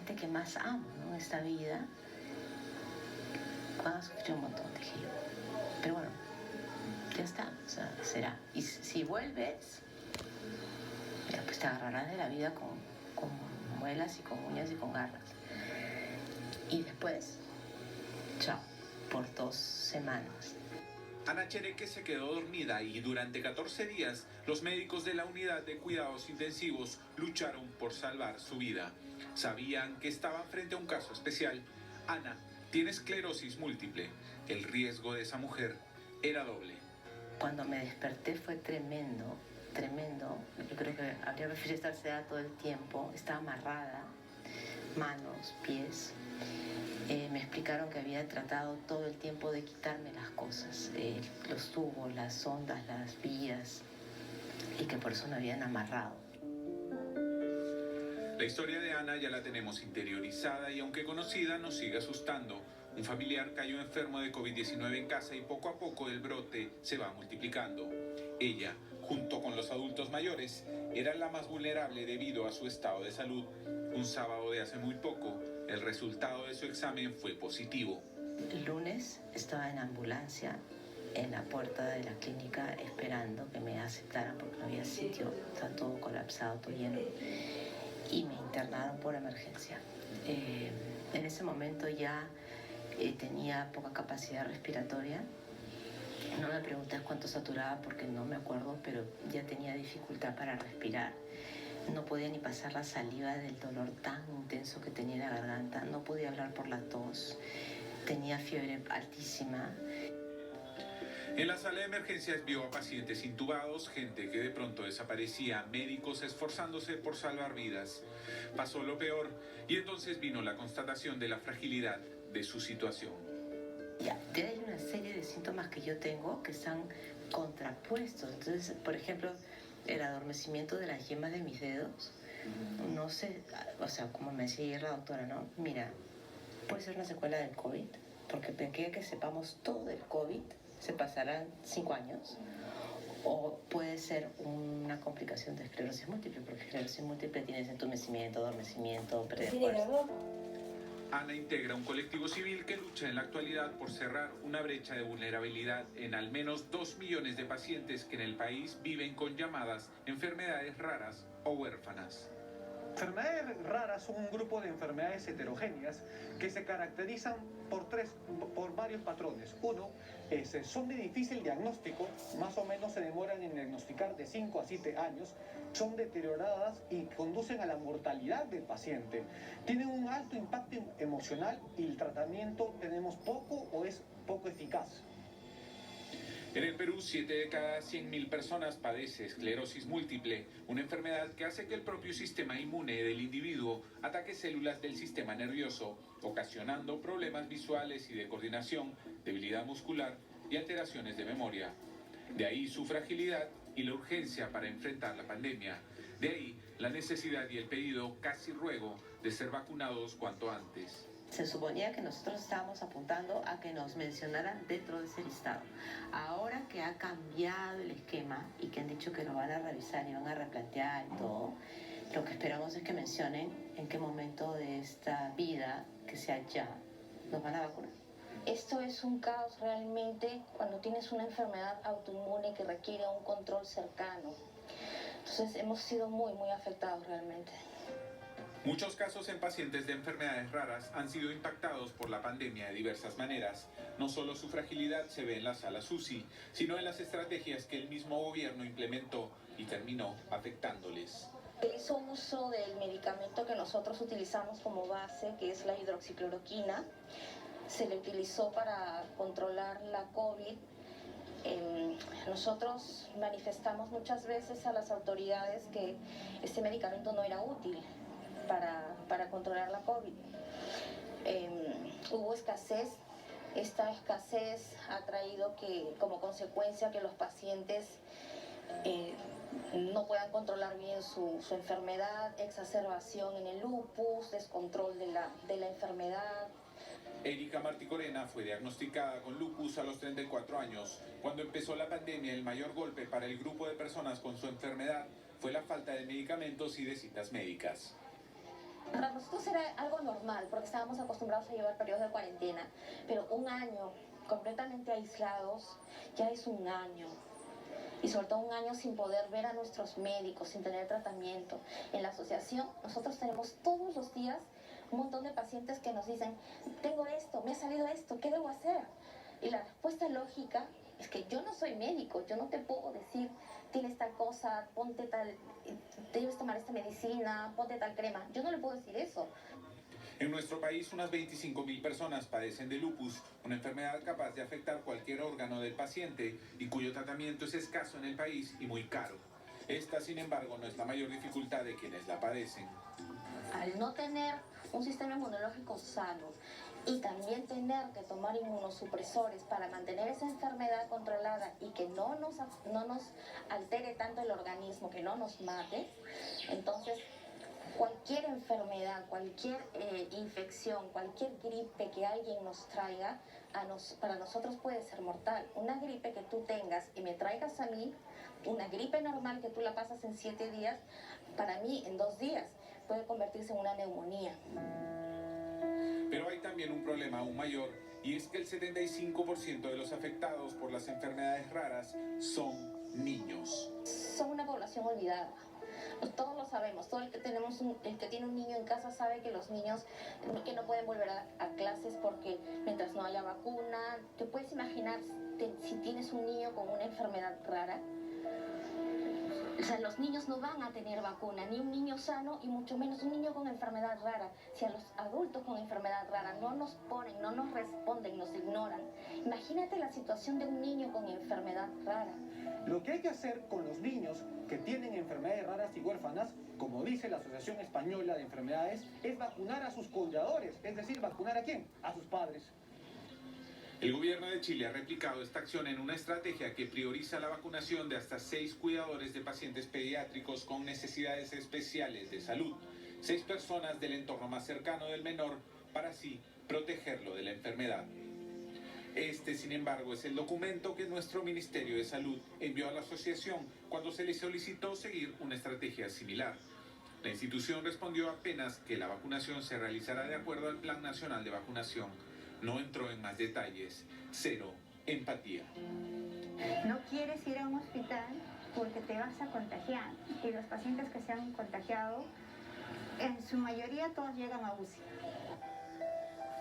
gente que más amo, ¿no? En esta vida van a sufrir un montón, dije yo. Pero bueno, ya está, o sea, será. Y si vuelves, ya, pues te agarrarás de la vida con muelas y con uñas y con garras. Y después, chao, por 2 semanas. Ana Chereque se quedó dormida y durante 14 días los médicos de la unidad de cuidados intensivos lucharon por salvar su vida. Sabían que estaban frente a un caso especial. Ana tiene esclerosis múltiple. El riesgo de esa mujer era doble. Cuando me desperté fue tremendo, tremendo. Yo creo que habría preferido estar sedada todo el tiempo. Estaba amarrada, manos, pies. Me explicaron que había tratado todo el tiempo de quitarme las cosas, los tubos, las sondas, las vías, y que por eso me habían amarrado. La historia de Ana ya la tenemos interiorizada y aunque conocida nos sigue asustando. Un familiar cayó enfermo de COVID-19 en casa y poco a poco el brote se va multiplicando. Ella, junto con los adultos mayores, era la más vulnerable debido a su estado de salud. Un sábado de hace muy poco, el resultado de su examen fue positivo. El lunes estaba en ambulancia en la puerta de la clínica esperando que me aceptaran porque no había sitio, estaba todo colapsado, todo lleno. Y me internaron por emergencia. En ese momento ya tenía poca capacidad respiratoria. No me preguntes cuánto saturaba porque no me acuerdo, pero ya tenía dificultad para respirar. No podía ni pasar la saliva del dolor tan intenso que tenía en la garganta. No podía hablar por la tos. Tenía fiebre altísima. En la sala de emergencias vio a pacientes intubados, gente que de pronto desaparecía, médicos esforzándose por salvar vidas. Pasó lo peor y entonces vino la constatación de la fragilidad de su situación. Ya, hay una serie de síntomas que yo tengo que están contrapuestos. Entonces, por ejemplo, el adormecimiento de las yemas de mis dedos. No sé, o sea, como me decía ayer la doctora, ¿no? Mira, puede ser una secuela del COVID, porque pensé que sepamos todo del COVID, se pasarán 5 años, o puede ser una complicación de esclerosis múltiple, porque esclerosis múltiple tienes entumecimiento, adormecimiento, pérdida de fuerza. Ana integra un colectivo civil que lucha en la actualidad por cerrar una brecha de vulnerabilidad en al menos 2 millones de pacientes que en el país viven con llamadas enfermedades raras o huérfanas. Enfermedades raras son un grupo de enfermedades heterogéneas que se caracterizan por varios patrones. Uno, son de difícil diagnóstico, más o menos se demoran en diagnosticar de 5 a 7 años, son deterioradas y conducen a la mortalidad del paciente. Tienen un alto impacto emocional y el tratamiento tenemos poco o es poco eficaz. En el Perú, 7 de cada 100.000 personas padece esclerosis múltiple, una enfermedad que hace que el propio sistema inmune del individuo ataque células del sistema nervioso, ocasionando problemas visuales y de coordinación, debilidad muscular y alteraciones de memoria. De ahí su fragilidad y la urgencia para enfrentar la pandemia. De ahí la necesidad y el pedido, casi ruego, de ser vacunados cuanto antes. Se suponía que nosotros estábamos apuntando a que nos mencionaran dentro de ese listado. Ahora que ha cambiado el esquema y que han dicho que lo van a revisar y van a replantear y todo, lo que esperamos es que mencionen en qué momento de esta vida, que sea ya, nos van a vacunar. Esto es un caos realmente cuando tienes una enfermedad autoinmune que requiere un control cercano. Entonces hemos sido muy afectados realmente. Muchos casos en pacientes de enfermedades raras han sido impactados por la pandemia de diversas maneras. No solo su fragilidad se ve en las salas UCI, sino en las estrategias que el mismo gobierno implementó y terminó afectándoles. Se hizo uso del medicamento que nosotros utilizamos como base, que es la hidroxicloroquina. Se le utilizó para controlar la COVID. Nosotros manifestamos muchas veces a las autoridades que este medicamento no era útil para controlar la COVID. Hubo escasez. Esta escasez ha traído como consecuencia que los pacientes no puedan controlar bien su enfermedad, exacerbación en el lupus, descontrol de la enfermedad. Erika Martí Corena fue diagnosticada con lupus a los 34 años. Cuando empezó la pandemia, el mayor golpe para el grupo de personas con su enfermedad fue la falta de medicamentos y de citas médicas. Para nosotros era algo normal porque estábamos acostumbrados a llevar periodos de cuarentena, pero un año completamente aislados ya es un año. Y sobre todo un año sin poder ver a nuestros médicos, sin tener tratamiento. En la asociación nosotros tenemos todos los días un montón de pacientes que nos dicen, tengo esto, me ha salido esto, ¿qué debo hacer? Y la respuesta lógica es que yo no soy médico, yo no te puedo decir, tienes tal cosa, ponte tal, debes tomar esta medicina, ponte tal crema. Yo no le puedo decir eso. En nuestro país, unas 25.000 personas padecen de lupus, una enfermedad capaz de afectar cualquier órgano del paciente y cuyo tratamiento es escaso en el país y muy caro. Esta, sin embargo, no es la mayor dificultad de quienes la padecen. Al no tener un sistema inmunológico sano y también tener que tomar inmunosupresores para mantener esa enfermedad controlada y que no nos altere tanto el organismo, que no nos mate, entonces cualquier enfermedad, cualquier infección, cualquier gripe que alguien nos traiga, para nosotros puede ser mortal. Una gripe que tú tengas y me traigas a mí, una gripe normal que tú la pasas en 7 días, para mí en 2 días puede convertirse en una neumonía. Pero hay también un problema aún mayor, y es que el 75% de los afectados por las enfermedades raras son niños. Son una población olvidada. Todos lo sabemos, todo el que tiene un niño en casa sabe que los niños que no pueden volver a clases porque mientras no haya vacuna, ¿te puedes imaginar si tienes un niño con una enfermedad rara? O sea, los niños no van a tener vacuna, ni un niño sano y mucho menos un niño con enfermedad rara. Si a los adultos con enfermedad rara no nos ponen, no nos responden, nos ignoran, imagínate la situación de un niño con enfermedad rara. Lo que hay que hacer con los niños que tienen enfermedades raras y huérfanas, como dice la Asociación Española de Enfermedades, es vacunar a sus cuidadores, es decir, ¿vacunar a quién? A sus padres. El gobierno de Chile ha replicado esta acción en una estrategia que prioriza la vacunación de hasta 6 cuidadores de pacientes pediátricos con necesidades especiales de salud, 6 personas del entorno más cercano del menor, para así protegerlo de la enfermedad. Este, sin embargo, es el documento que nuestro Ministerio de Salud envió a la asociación cuando se le solicitó seguir una estrategia similar. La institución respondió apenas que la vacunación se realizará de acuerdo al Plan Nacional de Vacunación. No entró en más detalles. Cero empatía. No quieres ir a un hospital porque te vas a contagiar. Y los pacientes que se han contagiado, en su mayoría todos llegan a UCI.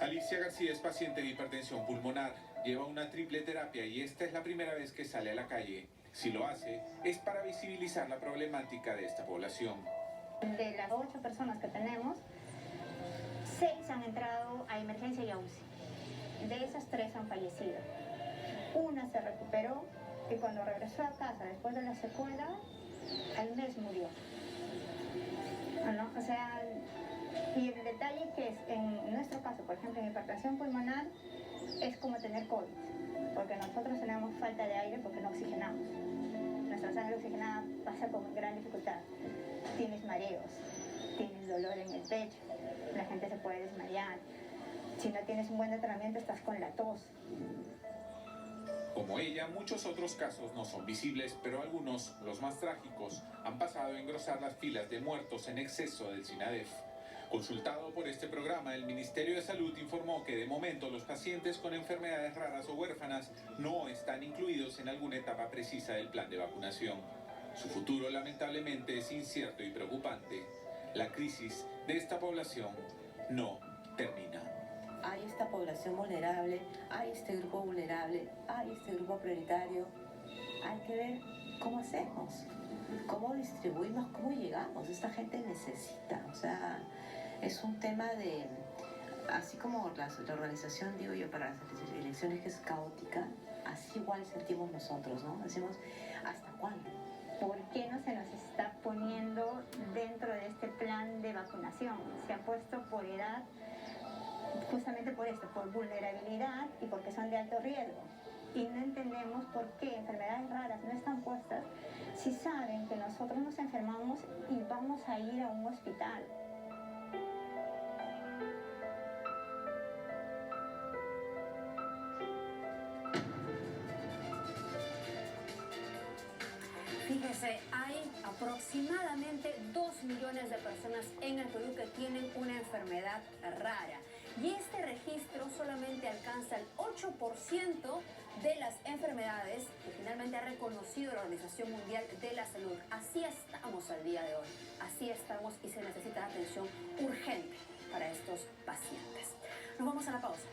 Alicia García es paciente de hipertensión pulmonar. Lleva una triple terapia y esta es la primera vez que sale a la calle. Si lo hace, es para visibilizar la problemática de esta población. De las 8 personas que tenemos, 6 han entrado a emergencia y a UCI. De esas 3 han fallecido. Una se recuperó y cuando regresó a casa después de la secuela, al mes murió. ¿No? O sea, y el detalle que es, en nuestro caso, por ejemplo, en hipertensión pulmonar, es como tener COVID, porque nosotros tenemos falta de aire porque no oxigenamos. Nuestra sangre oxigenada pasa con gran dificultad. Tienes mareos, tienes dolor en el pecho, la gente se puede desmayar. Si no tienes un buen tratamiento, estás con la tos. Como ella, muchos otros casos no son visibles, pero algunos, los más trágicos, han pasado a engrosar las filas de muertos en exceso del SINADEF. Consultado por este programa, el Ministerio de Salud informó que de momento los pacientes con enfermedades raras o huérfanas no están incluidos en alguna etapa precisa del plan de vacunación. Su futuro lamentablemente es incierto y preocupante. La crisis de esta población no termina. Hay esta población vulnerable, hay este grupo vulnerable, hay este grupo prioritario. Hay que ver cómo hacemos, cómo distribuimos, cómo llegamos. Esta gente necesita, o sea, es un tema de, así como la organización, digo yo, para las elecciones que es caótica, así igual sentimos nosotros, ¿no? Decimos, ¿hasta cuándo? ¿Por qué no se nos está poniendo dentro de este plan de vacunación? Se ha puesto por edad, justamente por esto, por vulnerabilidad y porque son de alto riesgo. Y no entendemos por qué enfermedades raras no están puestas si saben que nosotros nos enfermamos y vamos a ir a un hospital. Fíjese, hay aproximadamente 2 millones de personas en el Perú que tienen una enfermedad rara. Y este registro solamente alcanza el 8% de las enfermedades que finalmente ha reconocido la Organización Mundial de la Salud. Así estamos al día de hoy. Así estamos y se necesita atención urgente para estos pacientes. Nos vamos a la pausa.